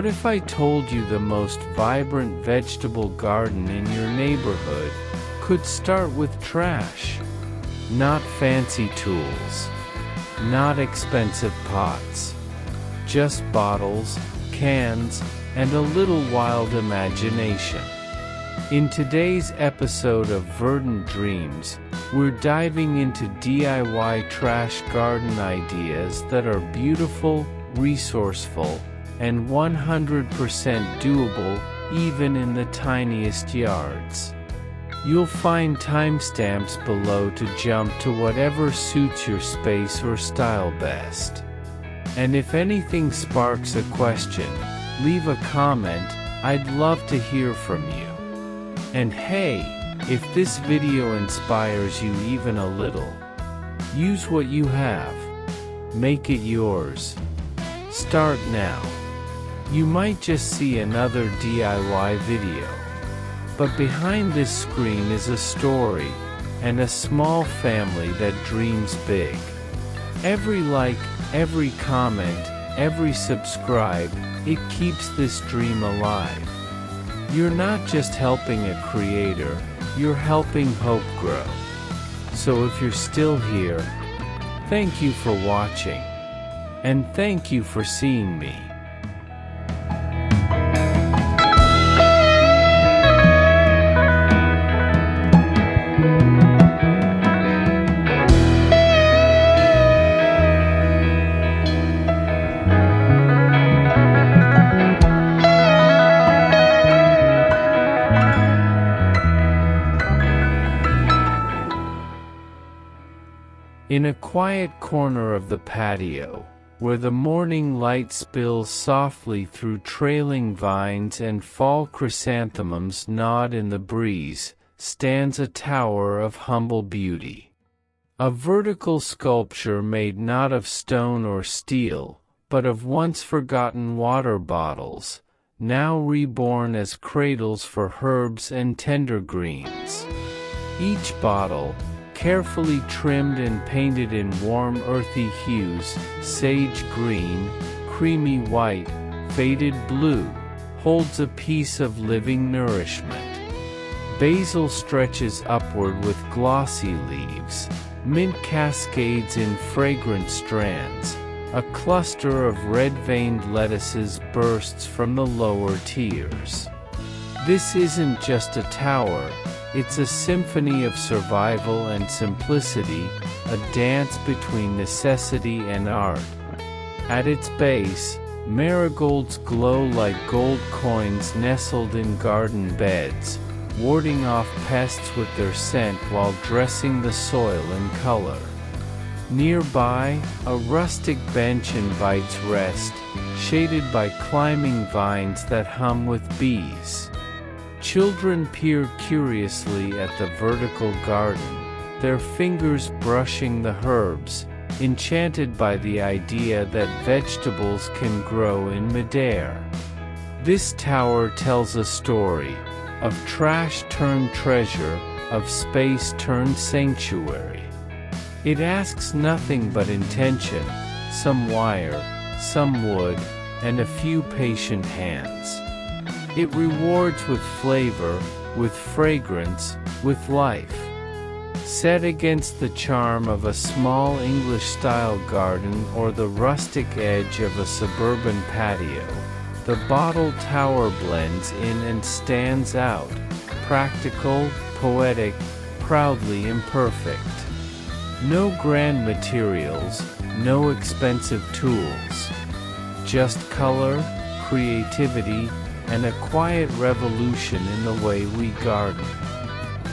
What if I told you the most vibrant vegetable garden in your neighborhood could start with trash? Not fancy tools, not expensive pots, just bottles, cans, and a little wild imagination. In today's episode of Verdant Dreams, we're diving into DIY trash garden ideas that are beautiful, resourceful, and 100% doable even in the tiniest yards. You'll find timestamps below to jump to whatever suits your space or style best. And if anything sparks a question, leave a comment. I'd love to hear from you. And hey, if this video inspires you even a little, use what you have. Make it yours. Start now. You might just see another DIY video. But behind this screen is a story, and a small family that dreams big. Every like, every comment, every subscribe, it keeps this dream alive. You're not just helping a creator, you're helping hope grow. So if you're still here, thank you for watching. And thank you for seeing me. In a quiet corner of the patio, where the morning light spills softly through trailing vines and fall chrysanthemums nod in the breeze, stands a tower of humble beauty. A vertical sculpture made not of stone or steel, but of once-forgotten water bottles, now reborn as cradles for herbs and tender greens. Each bottle, carefully trimmed and painted in warm earthy hues, sage green, creamy white, faded blue, holds a piece of living nourishment. Basil stretches upward with glossy leaves, mint cascades in fragrant strands, a cluster of red-veined lettuces bursts from the lower tiers. This isn't just a tower, it's a symphony of survival and simplicity, a dance between necessity and art. At its base, marigolds glow like gold coins nestled in garden beds, warding off pests with their scent while dressing the soil in color. Nearby, a rustic bench invites rest, shaded by climbing vines that hum with bees. Children peer curiously at the vertical garden, their fingers brushing the herbs, enchanted by the idea that vegetables can grow in midair. This tower tells a story of trash turned treasure, of space turned sanctuary. It asks nothing but intention, some wire, some wood, and a few patient hands. It rewards with flavor, with fragrance, with life. Set against the charm of a small English-style garden or the rustic edge of a suburban patio, the bottle tower blends in and stands out, practical, poetic, proudly imperfect. No grand materials, no expensive tools. Just color, creativity, and a quiet revolution in the way we garden.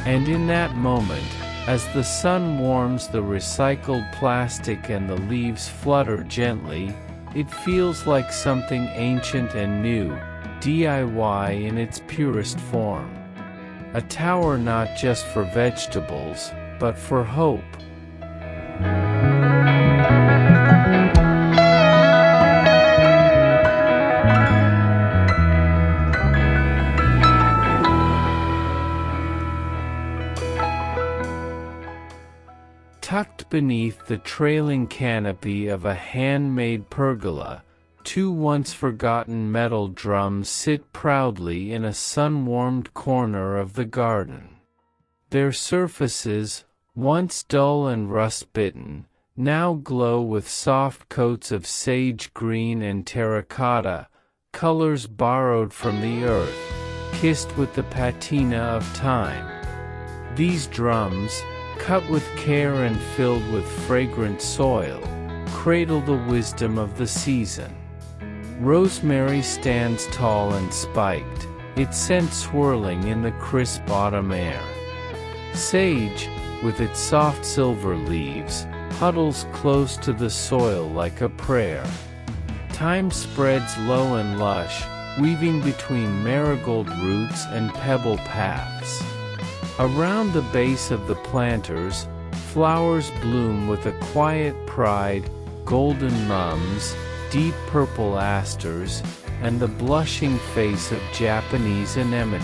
And in that moment, as the sun warms the recycled plastic and the leaves flutter gently, it feels like something ancient and new, DIY in its purest form. A tower not just for vegetables, but for hope. Tucked beneath the trailing canopy of a handmade pergola, two once-forgotten metal drums sit proudly in a sun-warmed corner of the garden. Their surfaces, once dull and rust-bitten, now glow with soft coats of sage green and terracotta, colors borrowed from the earth, kissed with the patina of time. These drums, cut with care and filled with fragrant soil, cradle the wisdom of the season. Rosemary stands tall and spiked, its scent swirling in the crisp autumn air. Sage, with its soft silver leaves, huddles close to the soil like a prayer. Thyme spreads low and lush, weaving between marigold roots and pebble paths. Around the base of the planters, flowers bloom with a quiet pride, golden mums, deep purple asters, and the blushing face of Japanese anemone.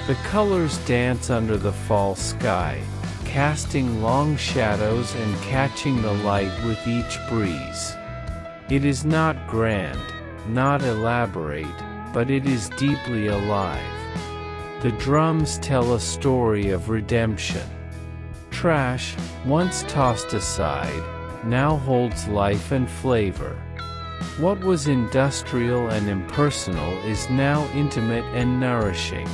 The colors dance under the fall sky, casting long shadows and catching the light with each breeze. It is not grand, not elaborate, but it is deeply alive. The drums tell a story of redemption. Trash, once tossed aside, now holds life and flavor. What was industrial and impersonal is now intimate and nourishing.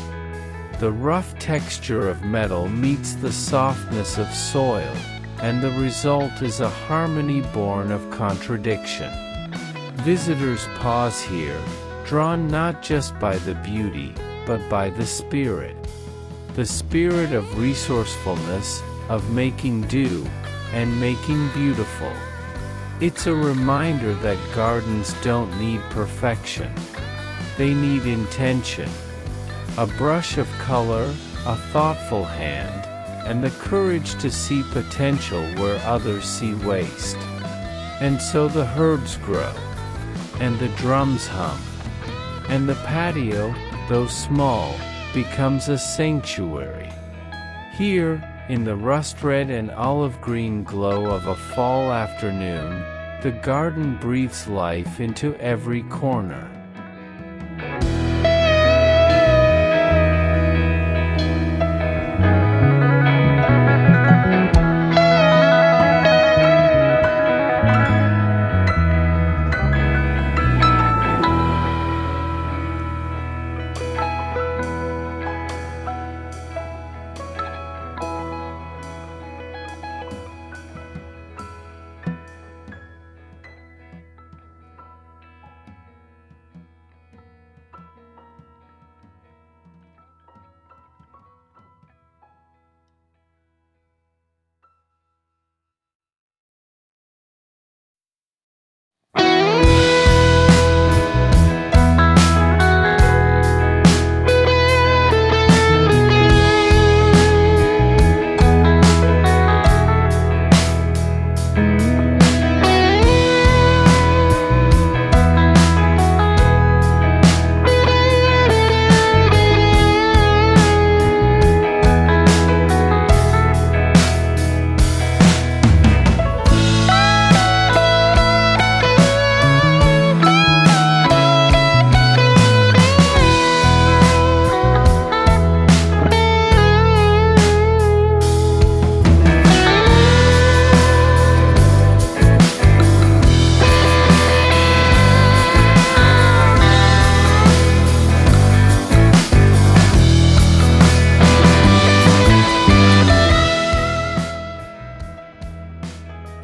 The rough texture of metal meets the softness of soil, and the result is a harmony born of contradiction. Visitors pause here, drawn not just by the beauty, but by the spirit of resourcefulness, of making do, and making beautiful. It's a reminder that gardens don't need perfection. They need intention. A brush of color, a thoughtful hand, and the courage to see potential where others see waste. And so the herbs grow, and the drums hum, and the patio, though small, becomes a sanctuary. Here, in the rust-red and olive-green glow of a fall afternoon, the garden breathes life into every corner.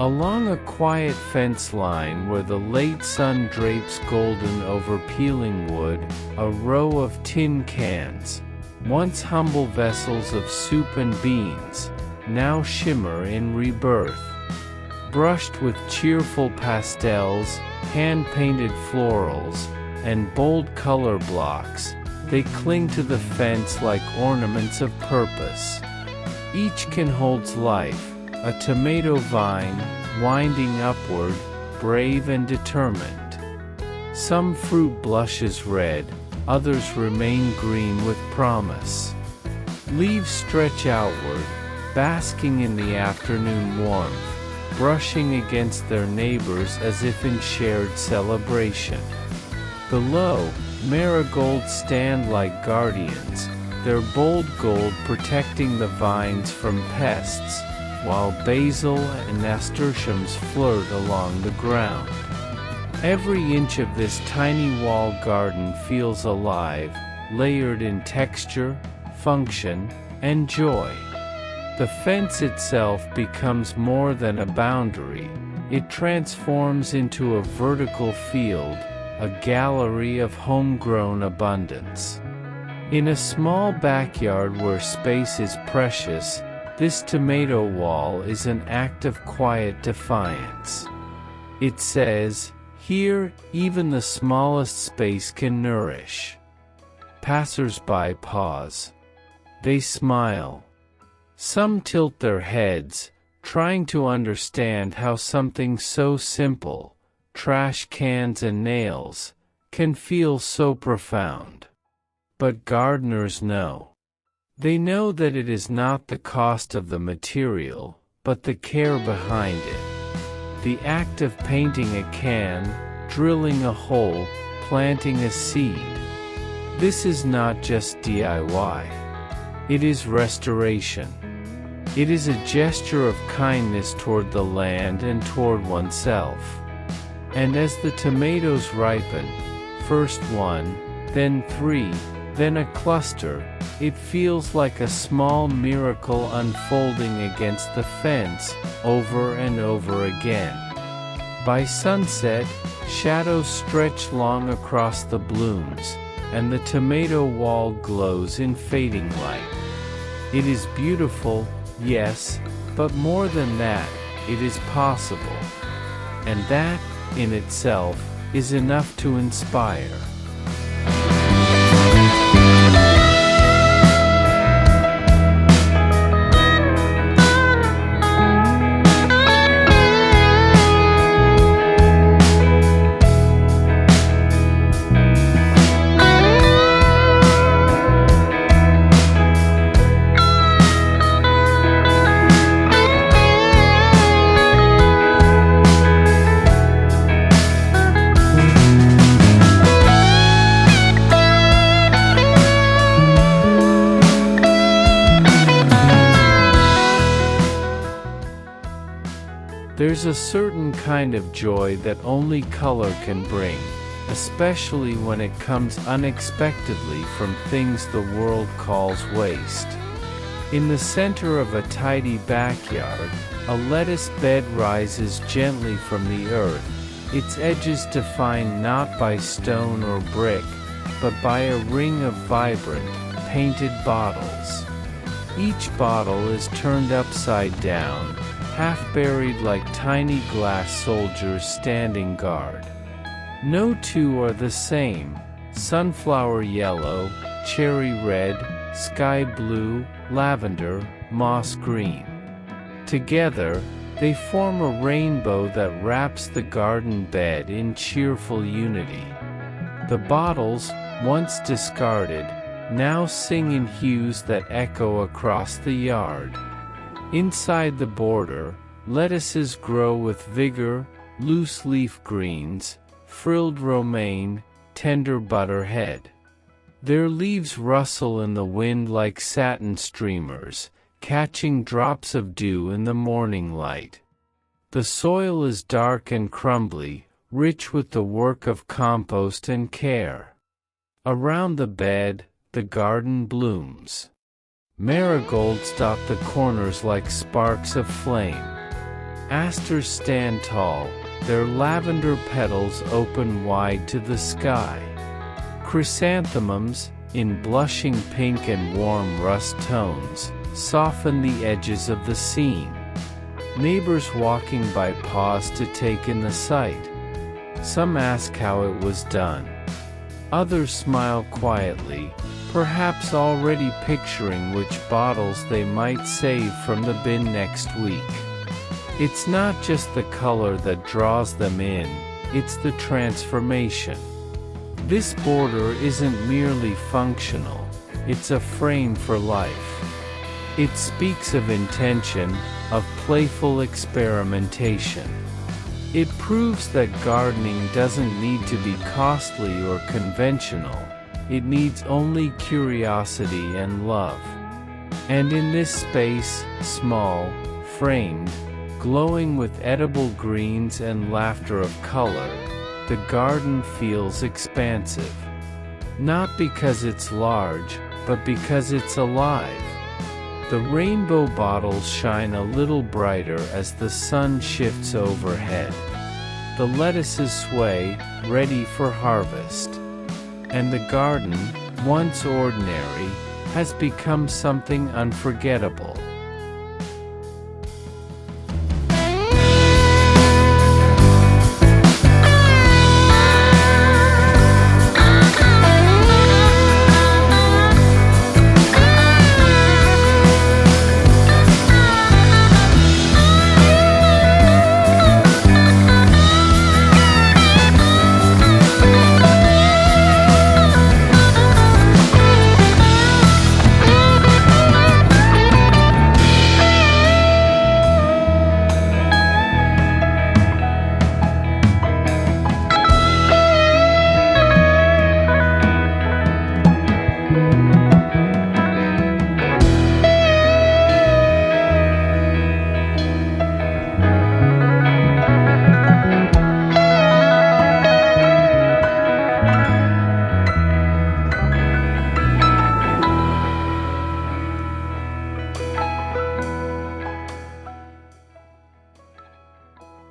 Along a quiet fence line where the late sun drapes golden over peeling wood, a row of tin cans, once humble vessels of soup and beans, now shimmer in rebirth. Brushed with cheerful pastels, hand-painted florals, and bold color blocks, they cling to the fence like ornaments of purpose. Each can holds life, a tomato vine, winding upward, brave and determined. Some fruit blushes red, others remain green with promise. Leaves stretch outward, basking in the afternoon warmth, brushing against their neighbors as if in shared celebration. Below, marigolds stand like guardians, their bold gold protecting the vines from pests, while basil and nasturtiums flirt along the ground. Every inch of this tiny wall garden feels alive, layered in texture, function, and joy. The fence itself becomes more than a boundary, it transforms into a vertical field, a gallery of homegrown abundance. In a small backyard where space is precious, this tomato wall is an act of quiet defiance. It says, "Here, even the smallest space can nourish." Passers-by pause. They smile. Some tilt their heads, trying to understand how something so simple, trash cans and nails, can feel so profound. But gardeners know. They know that it is not the cost of the material, but the care behind it. The act of painting a can, drilling a hole, planting a seed. This is not just DIY. It is restoration. It is a gesture of kindness toward the land and toward oneself. And as the tomatoes ripen, first one, then 3, then a cluster, it feels like a small miracle unfolding against the fence, over and over again. By sunset, shadows stretch long across the blooms, and the tomato wall glows in fading light. It is beautiful, yes, but more than that, it is possible. And that, in itself, is enough to inspire. There's a certain kind of joy that only color can bring, especially when it comes unexpectedly from things the world calls waste. In the center of a tidy backyard, a lettuce bed rises gently from the earth, its edges defined not by stone or brick, but by a ring of vibrant, painted bottles. Each bottle is turned upside down, half buried like tiny glass soldiers standing guard. No two are the same: sunflower yellow, cherry red, sky blue, lavender, moss green. Together, they form a rainbow that wraps the garden bed in cheerful unity. The bottles, once discarded, now sing in hues that echo across the yard. Inside the border, lettuces grow with vigor, loose leaf greens, frilled romaine, tender butterhead. Their leaves rustle in the wind like satin streamers, catching drops of dew in the morning light. The soil is dark and crumbly, rich with the work of compost and care. Around the bed, the garden blooms. Marigolds dot the corners like sparks of flame. Asters stand tall, their lavender petals open wide to the sky. Chrysanthemums, in blushing pink and warm rust tones, soften the edges of the scene. Neighbors walking by pause to take in the sight. Some ask how it was done. Others smile quietly, perhaps already picturing which bottles they might save from the bin next week. It's not just the color that draws them in, it's the transformation. This border isn't merely functional, it's a frame for life. It speaks of intention, of playful experimentation. It proves that gardening doesn't need to be costly or conventional, it needs only curiosity and love. And in this space, small, framed, glowing with edible greens and laughter of color, the garden feels expansive. Not because it's large, but because it's alive. The rainbow bottles shine a little brighter as the sun shifts overhead. The lettuces sway, ready for harvest. And the garden, once ordinary, has become something unforgettable.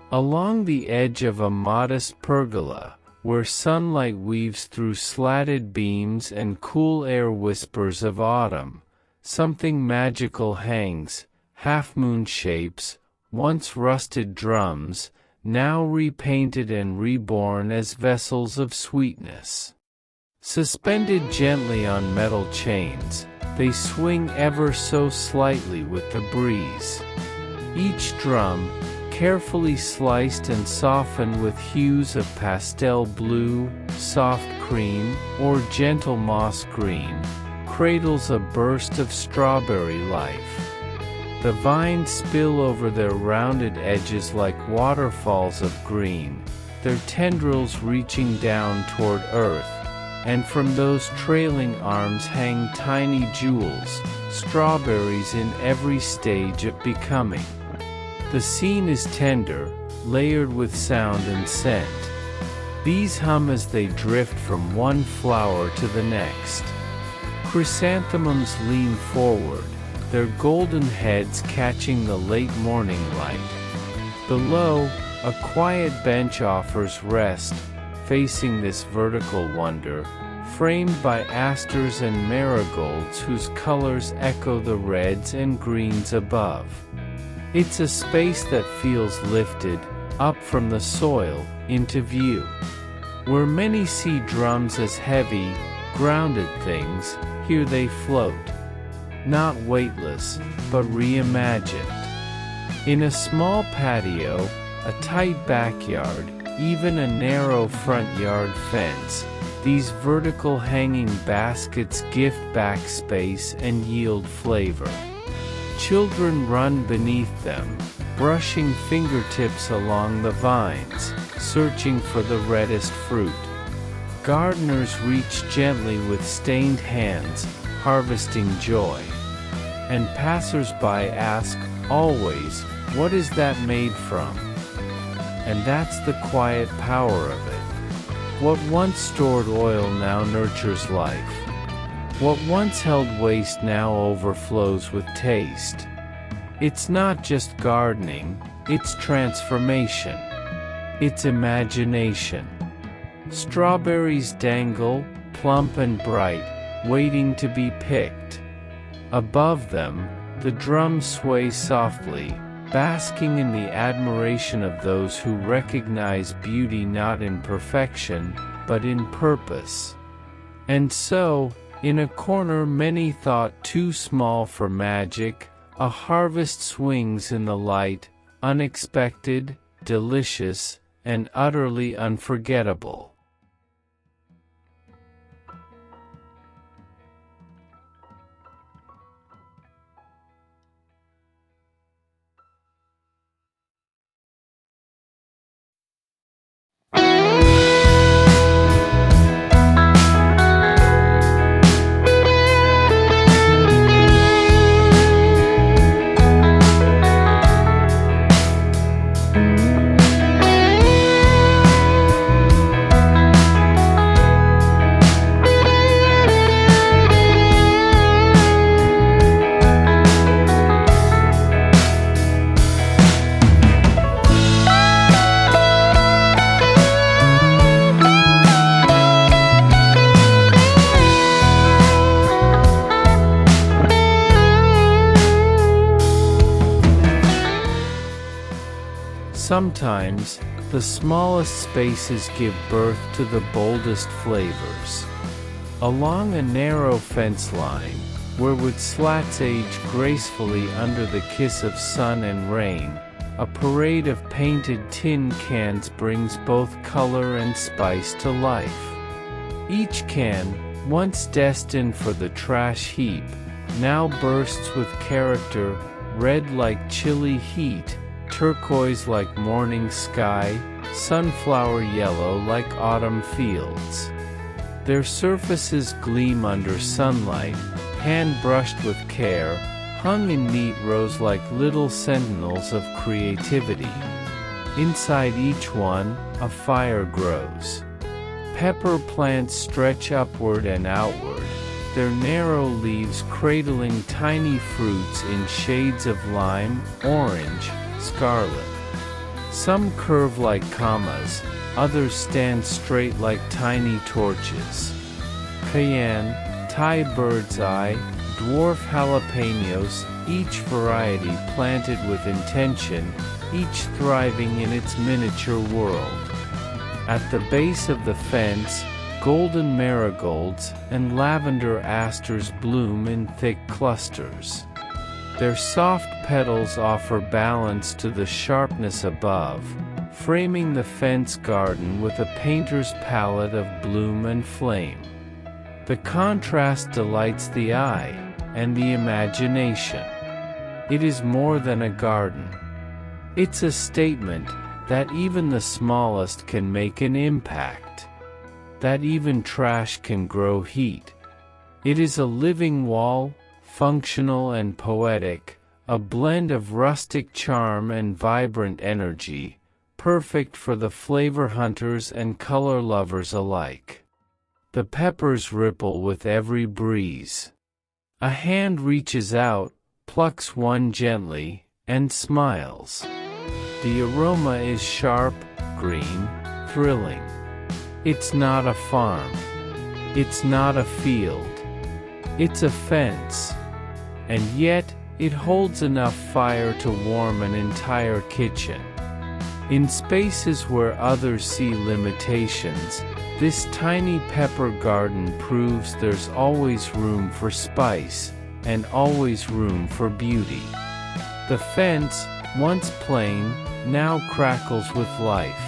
Along the edge of a modest pergola, where sunlight weaves through slatted beams and cool air whispers of autumn, something magical hangs, half-moon shapes, once rusted drums, now repainted and reborn as vessels of sweetness. Suspended gently on metal chains, they swing ever so slightly with the breeze. Each drum, carefully sliced and softened with hues of pastel blue, soft cream, or gentle moss green, cradles a burst of strawberry life. The vines spill over their rounded edges like waterfalls of green, their tendrils reaching down toward earth, and from those trailing arms hang tiny jewels, strawberries in every stage of becoming. The scene is tender, layered with sound and scent. Bees hum as they drift from one flower to the next. Chrysanthemums lean forward, their golden heads catching the late morning light. Below, a quiet bench offers rest, facing this vertical wonder, framed by asters and marigolds whose colors echo the reds and greens above. It's a space that feels lifted, up from the soil, into view. Where many see drums as heavy, grounded things, here they float. Not weightless, but reimagined. In a small patio, a tight backyard, even a narrow front yard fence, these vertical hanging baskets gift back space and yield flavor. Children run beneath them, brushing fingertips along the vines, searching for the reddest fruit. Gardeners reach gently with stained hands, harvesting joy. And passers-by ask, always, what is that made from? And that's the quiet power of it. What once stored oil now nurtures life. What once held waste now overflows with taste. It's not just gardening, it's transformation. It's imagination. Strawberries dangle, plump and bright, waiting to be picked. Above them, the drums sway softly, basking in the admiration of those who recognize beauty not in perfection, but in purpose. And so, in a corner many thought too small for magic, a harvest swings in the light, unexpected, delicious, and utterly unforgettable. Sometimes, the smallest spaces give birth to the boldest flavors. Along a narrow fence line, where wood slats age gracefully under the kiss of sun and rain, a parade of painted tin cans brings both color and spice to life. Each can, once destined for the trash heap, now bursts with character, red like chilly heat, turquoise like morning sky, sunflower yellow like autumn fields. Their surfaces gleam under sunlight, hand-brushed with care, hung in neat rows like little sentinels of creativity. Inside each one, a fire grows. Pepper plants stretch upward and outward, their narrow leaves cradling tiny fruits in shades of lime, orange, scarlet. Some curve like commas, others stand straight like tiny torches. Cayenne, Thai bird's eye, dwarf jalapenos, each variety planted with intention, each thriving in its miniature world. At the base of the fence, golden marigolds and lavender asters bloom in thick clusters. Their soft petals offer balance to the sharpness above, framing the fence garden with a painter's palette of bloom and flame. The contrast delights the eye and the imagination. It is more than a garden. It's a statement that even the smallest can make an impact, that even trash can grow heat. It is a living wall, functional and poetic, a blend of rustic charm and vibrant energy, perfect for the flavor hunters and color lovers alike. The peppers ripple with every breeze. A hand reaches out, plucks one gently, and smiles. The aroma is sharp, green, thrilling. It's not a farm. It's not a field. It's a fence. And yet, it holds enough fire to warm an entire kitchen. In spaces where others see limitations, this tiny pepper garden proves there's always room for spice, and always room for beauty. The fence, once plain, now crackles with life.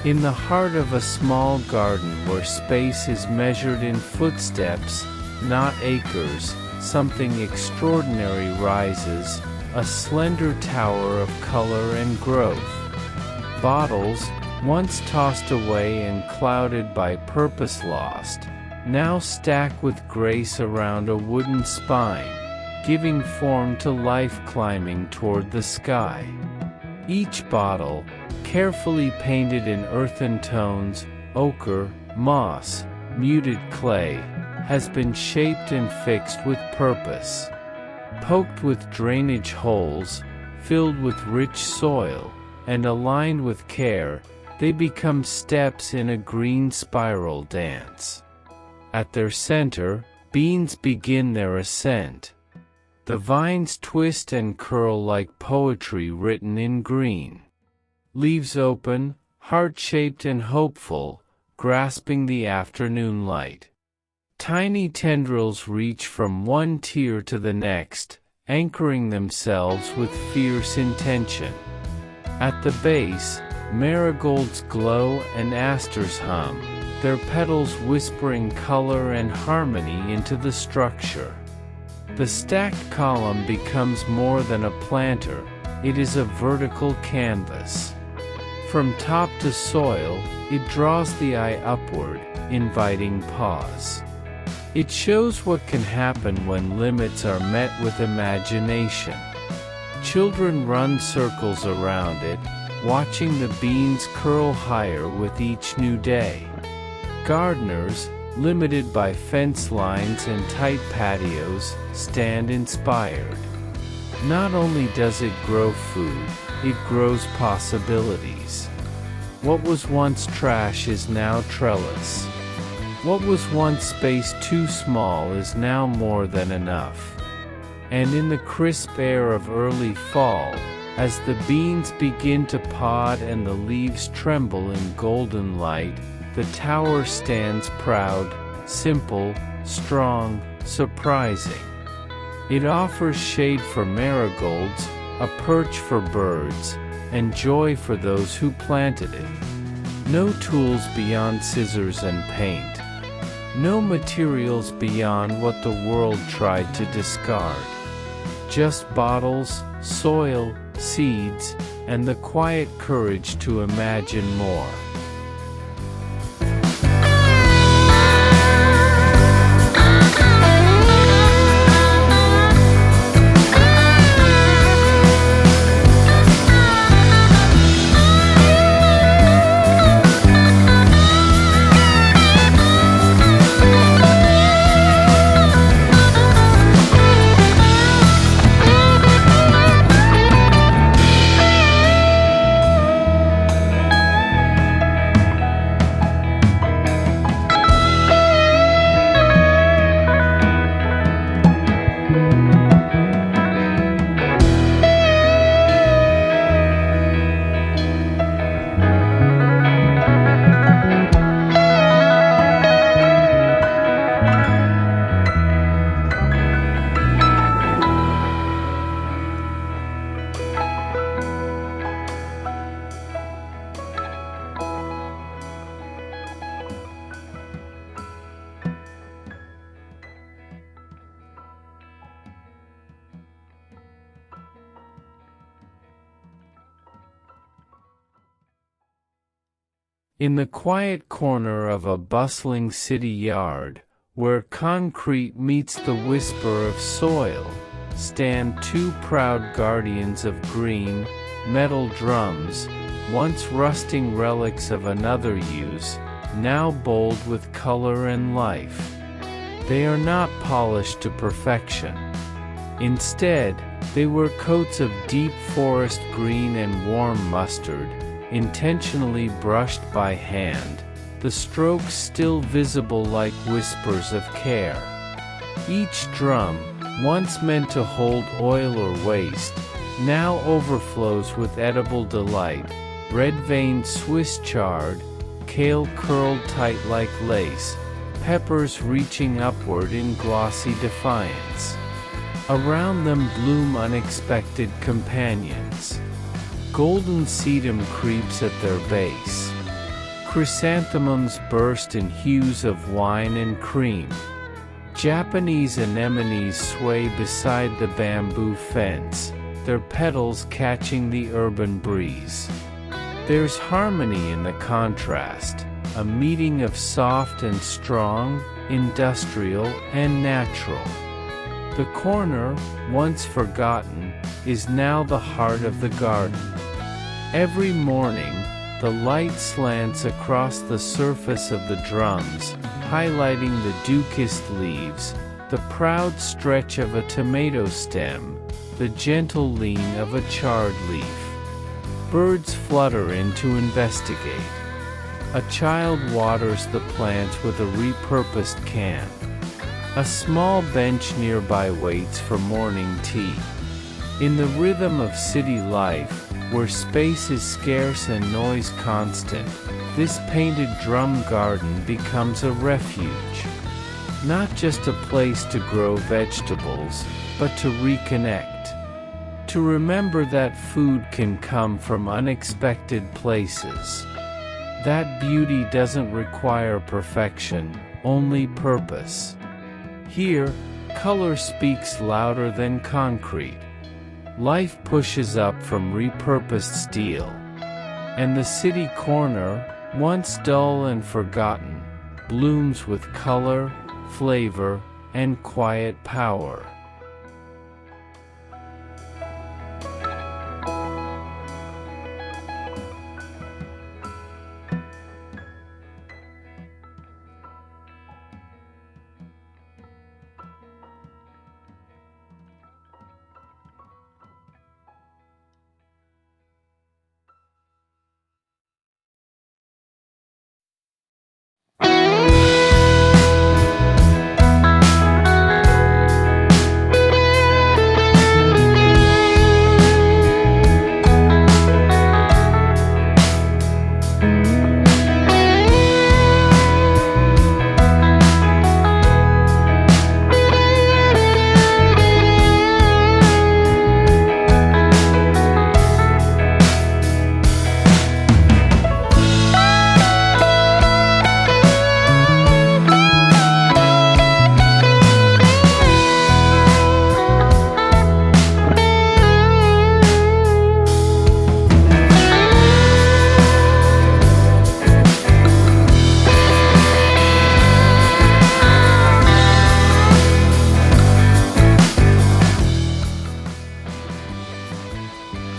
In the heart of a small garden where space is measured in footsteps, not acres, something extraordinary rises, a slender tower of color and growth. Bottles, once tossed away and clouded by purpose lost, now stack with grace around a wooden spine, giving form to life climbing toward the sky. Each bottle, carefully painted in earthen tones, ochre, moss, muted clay, has been shaped and fixed with purpose. Poked with drainage holes, filled with rich soil, and aligned with care, they become steps in a green spiral dance. At their center, beans begin their ascent. The vines twist and curl like poetry written in green. Leaves open, heart-shaped and hopeful, grasping the afternoon light. Tiny tendrils reach from one tier to the next, anchoring themselves with fierce intention. At the base, marigolds glow and asters hum, their petals whispering color and harmony into the structure. The stacked column becomes more than a planter, it is a vertical canvas. From top to soil, it draws the eye upward, inviting pause. It shows what can happen when limits are met with imagination. Children run circles around it, watching the beans curl higher with each new day. Gardeners, limited by fence lines and tight patios, stand inspired. Not only does it grow food, it grows possibilities. What was once trash is now trellis. What was once space too small is now more than enough. And in the crisp air of early fall, as the beans begin to pod and the leaves tremble in golden light, the tower stands proud, simple, strong, surprising. It offers shade for marigolds, a perch for birds, and joy for those who planted it. No tools beyond scissors and paint. No materials beyond what the world tried to discard. Just bottles, soil, seeds, and the quiet courage to imagine more. In the quiet corner of a bustling city yard, where concrete meets the whisper of soil, stand two proud guardians of green, metal drums, once rusting relics of another use, now bold with color and life. They are not polished to perfection. Instead, they wear coats of deep forest green and warm mustard, intentionally brushed by hand, the strokes still visible like whispers of care. Each drum, once meant to hold oil or waste, now overflows with edible delight, red-veined Swiss chard, kale curled tight like lace, peppers reaching upward in glossy defiance. Around them bloom unexpected companions. Golden sedum creeps at their base. Chrysanthemums burst in hues of wine and cream. Japanese anemones sway beside the bamboo fence, their petals catching the urban breeze. There's harmony in the contrast, a meeting of soft and strong, industrial and natural. The corner, once forgotten, is now the heart of the garden. Every morning, the light slants across the surface of the drums, highlighting the dew-kissed leaves, the proud stretch of a tomato stem, the gentle lean of a charred leaf. Birds flutter in to investigate. A child waters the plants with a repurposed can. A small bench nearby waits for morning tea. In the rhythm of city life, where space is scarce and noise constant, this painted drum garden becomes a refuge. Not just a place to grow vegetables, but to reconnect. To remember that food can come from unexpected places. That beauty doesn't require perfection, only purpose. Here, color speaks louder than concrete. Life pushes up from repurposed steel. And the city corner, once dull and forgotten, blooms with color, flavor, and quiet power.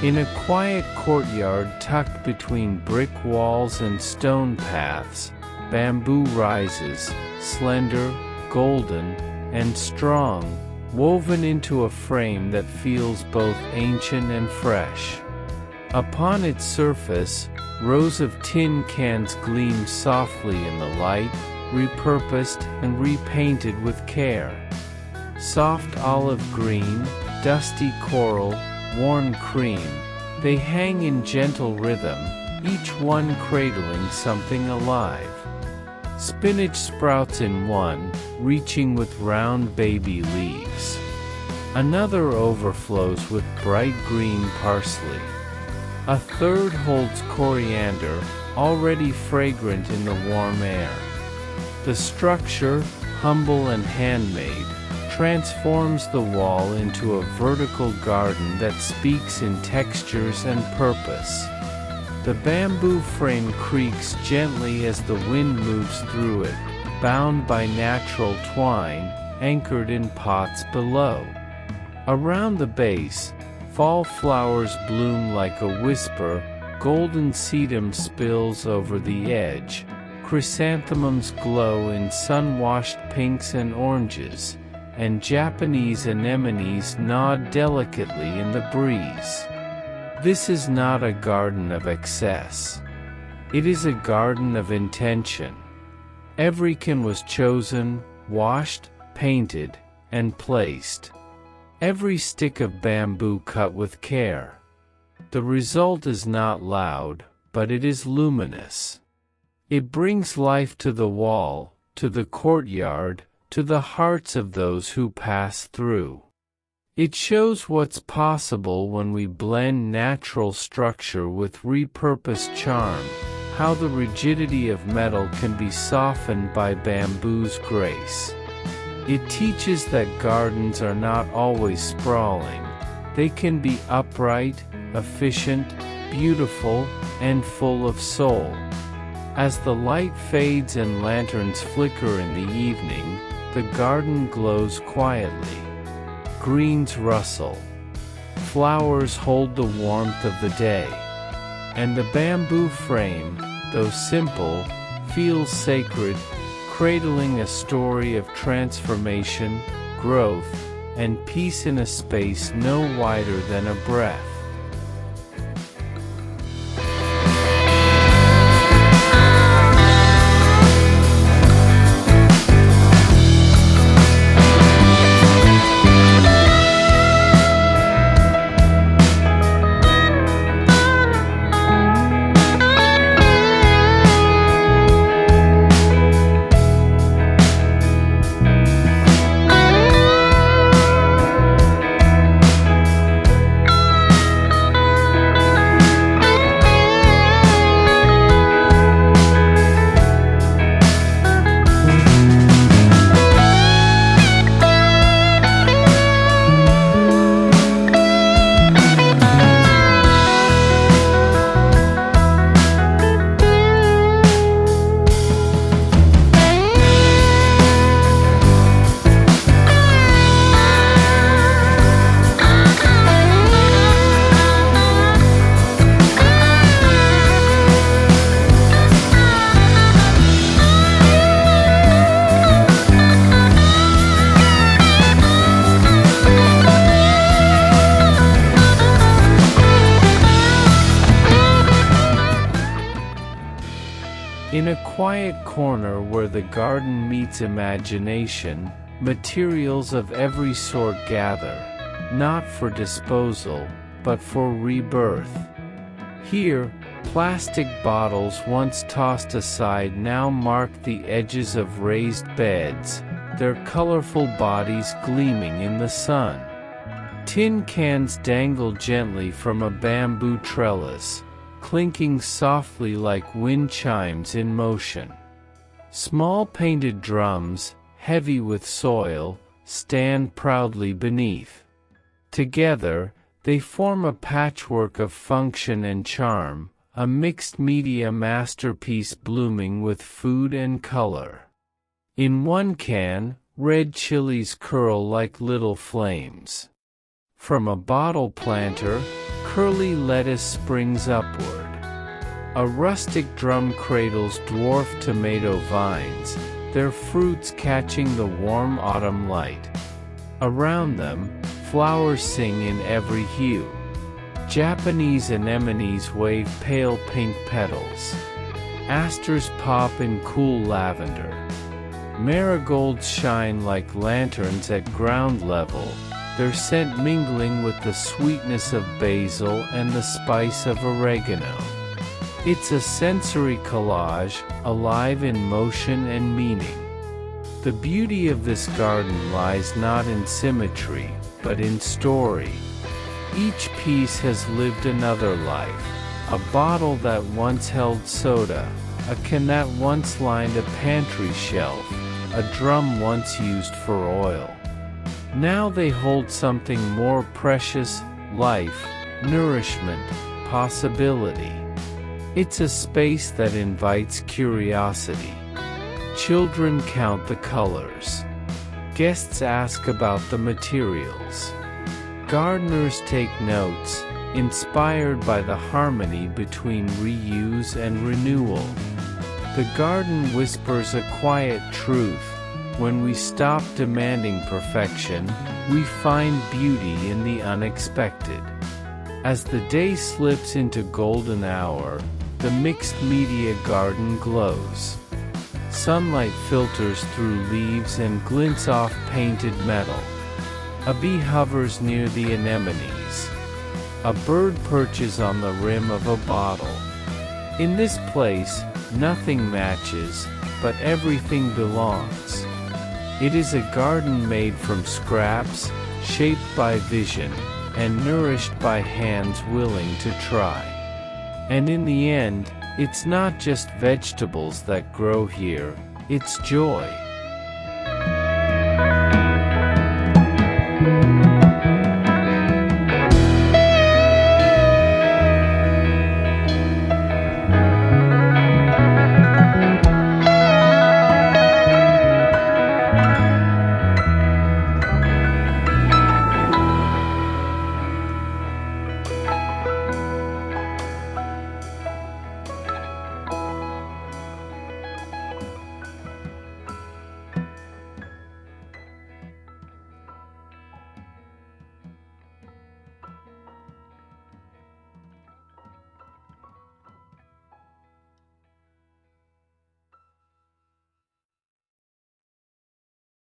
In a quiet courtyard tucked between brick walls and stone paths, bamboo rises, slender, golden, and strong, woven into a frame that feels both ancient and fresh. Upon its surface, rows of tin cans gleam softly in the light, repurposed and repainted with care. Soft olive green, dusty coral, worn cream, they hang in gentle rhythm, each one cradling something alive. Spinach sprouts in one, reaching with round baby leaves. Another overflows with bright green parsley. A third holds coriander, already fragrant in the warm air. The structure, humble and handmade, transforms the wall into a vertical garden that speaks in textures and purpose. The bamboo frame creaks gently as the wind moves through it, bound by natural twine, anchored in pots below. Around the base, fall flowers bloom like a whisper, golden sedum spills over the edge, chrysanthemums glow in sun-washed pinks and oranges, and Japanese anemones nod delicately in the breeze. This is not a garden of excess. It is a garden of intention. Every can was chosen, washed, painted, and placed. Every stick of bamboo cut with care. The result is not loud, but it is luminous. It brings life to the wall, to the courtyard, to the hearts of those who pass through. It shows what's possible when we blend natural structure with repurposed charm, how the rigidity of metal can be softened by bamboo's grace. It teaches that gardens are not always sprawling. They can be upright, efficient, beautiful, and full of soul. As the light fades and lanterns flicker in the evening, the garden glows quietly. Greens rustle. Flowers hold the warmth of the day. And the bamboo frame, though simple, feels sacred, cradling a story of transformation, growth, and peace in a space no wider than a breath. In a quiet corner where the garden meets imagination, materials of every sort gather, not for disposal, but for rebirth. Here, plastic bottles once tossed aside now mark the edges of raised beds, their colorful bodies gleaming in the sun. Tin cans dangle gently from a bamboo trellis, clinking softly like wind chimes in motion. Small painted drums, heavy with soil, stand proudly beneath. Together, they form a patchwork of function and charm, a mixed-media masterpiece blooming with food and color. In one can, red chilies curl like little flames. From a bottle planter, curly lettuce springs upward. A rustic drum cradles dwarf tomato vines, their fruits catching the warm autumn light. Around them, flowers sing in every hue. Japanese anemones wave pale pink petals. Asters pop in cool lavender. Marigolds shine like lanterns at ground level, their scent mingling with the sweetness of basil and the spice of oregano. It's a sensory collage, alive in motion and meaning. The beauty of this garden lies not in symmetry, but in story. Each piece has lived another life. A bottle that once held soda, a can that once lined a pantry shelf, a drum once used for oil. Now they hold something more precious: life, nourishment, possibility. It's a space that invites curiosity. Children count the colors. Guests ask about the materials. Gardeners take notes, inspired by the harmony between reuse and renewal. The garden whispers a quiet truth: when we stop demanding perfection, we find beauty in the unexpected. As the day slips into golden hour, the mixed media garden glows. Sunlight filters through leaves and glints off painted metal. A bee hovers near the anemones. A bird perches on the rim of a bottle. In this place, nothing matches, but everything belongs. It is a garden made from scraps, shaped by vision, and nourished by hands willing to try. And in the end, it's not just vegetables that grow here, it's joy.